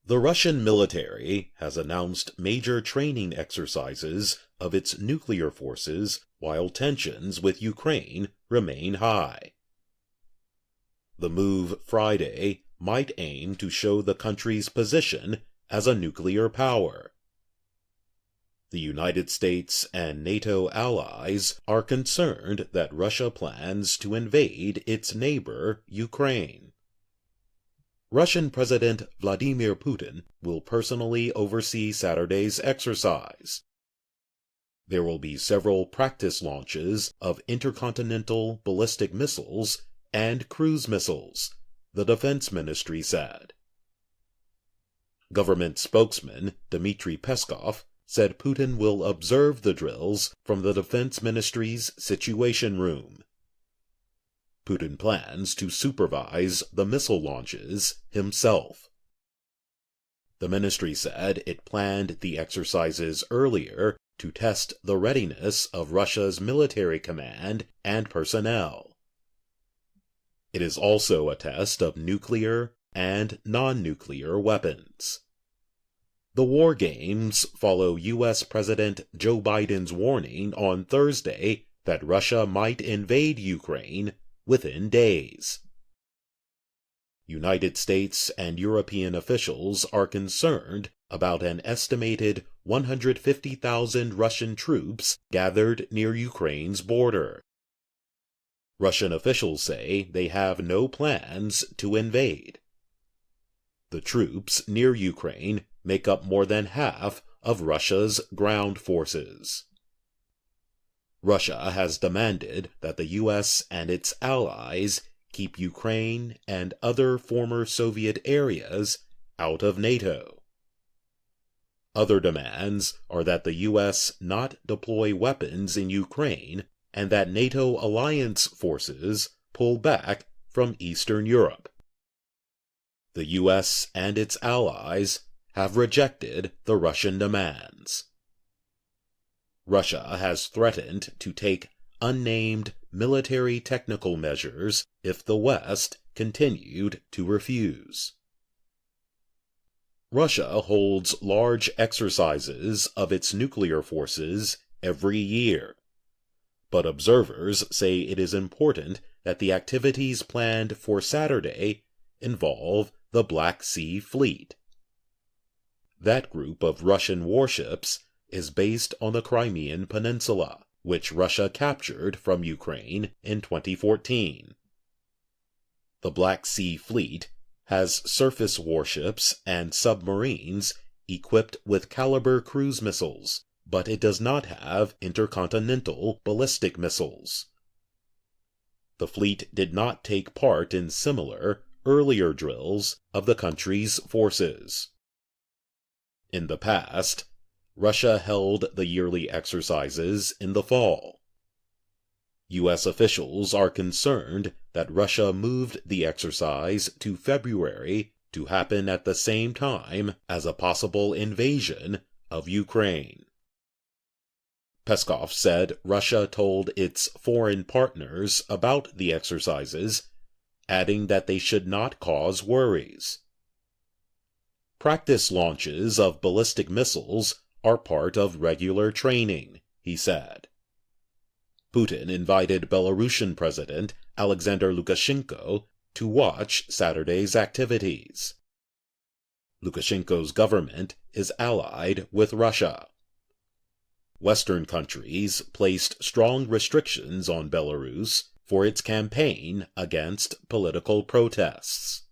The Russian military has announced major training exercises of its nuclear forces while tensions with Ukraine remain high. The move Friday might aim to show the country's position as a nuclear power. The United States and NATO allies are concerned that Russia plans to invade its neighbor, Ukraine. Russian President Vladimir Putin will personally oversee Saturday's exercise. There will be several practice launches of intercontinental ballistic missiles and cruise missiles, the Defense Ministry said. Government spokesman Dmitry Peskov said Putin will observe the drills from the Defense Ministry's Situation Room. Putin plans to supervise the missile launches himself. The ministry said it planned the exercises earlier to test the readiness of Russia's military command and personnel. It is also a test of nuclear and non-nuclear weapons. The war games follow U.S. President Joe Biden's warning on Thursday that Russia might invade Ukraine within days. United States and European officials are concerned about an estimated 150,000 Russian troops gathered near Ukraine's border. Russian officials say they have no plans to invade. The troops near Ukraine make up more than half of Russia's ground forces. Russia has demanded that the U.S. and its allies keep Ukraine and other former Soviet areas out of NATO. Other demands are that the U.S. not deploy weapons in Ukraine and that NATO alliance forces pull back from Eastern Europe. The U.S. and its allies have rejected the Russian demands. Russia has threatened to take unnamed military technical measures if the West continued to refuse. Russia holds large exercises of its nuclear forces every year, but observers say it is important that the activities planned for Saturday involve the Black Sea Fleet. That group of Russian warships is based on the Crimean Peninsula, which Russia captured from Ukraine in 2014. The Black Sea Fleet has surface warships and submarines equipped with Caliber cruise missiles, but it does not have intercontinental ballistic missiles. The fleet did not take part in similar, earlier drills of the country's forces. In the past, Russia held the yearly exercises in the fall. U.S. officials are concerned that Russia moved the exercise to February to happen at the same time as a possible invasion of Ukraine. Peskov said Russia told its foreign partners about the exercises, adding that they should not cause worries. Practice launches of ballistic missiles are part of regular training, he said. Putin invited Belarusian President Alexander Lukashenko to watch Saturday's activities. Lukashenko's government is allied with Russia. Western countries placed strong restrictions on Belarus for its campaign against political protests.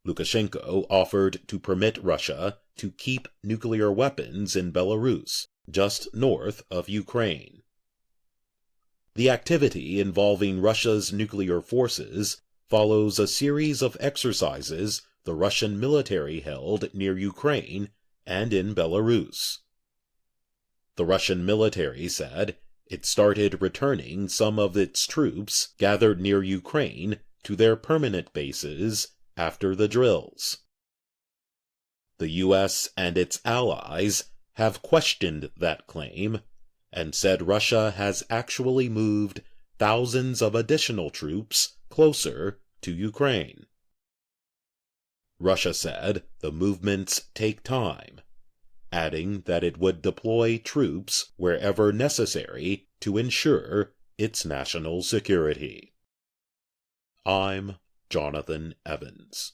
Lukashenko offered to permit Russia to keep nuclear weapons in Belarus, just north of Ukraine. The activity involving Russia's nuclear forces follows a series of exercises the Russian military held near Ukraine and in Belarus. The Russian military said it started returning some of its troops gathered near Ukraine to their permanent bases after the drills. The U.S. and its allies have questioned that claim and said Russia has actually moved thousands of additional troops closer to Ukraine. Russia said the movements take time, adding that it would deploy troops wherever necessary to ensure its national security. I'm Jonathan Evans.